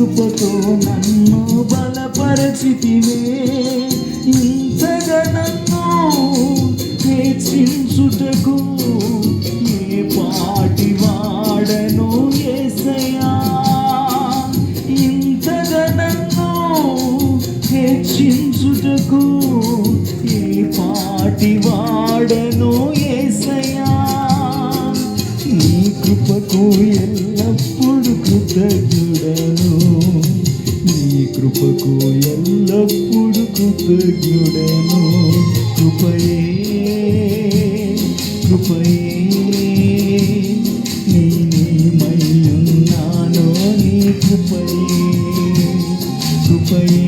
కృపతో నన్ను బలపరచితివే, ఇంతగా నన్ను హెచ్చించుటకు ఏ పాటి వాడను యేసయ్యా. ఇంతగా నన్ను హెచ్చించుటకు ఏ పాటి వాడను యేసయ్యా. నీ కృపకు ఎల్లప్పుడు కృతజ్ఞుడను, నీ కృపకు ఎల్లప్పుడు కృతజ్ఞుడను. కృపయే కృపయే నేనేమయ్యున్నానో నీ కృపయే కృపయే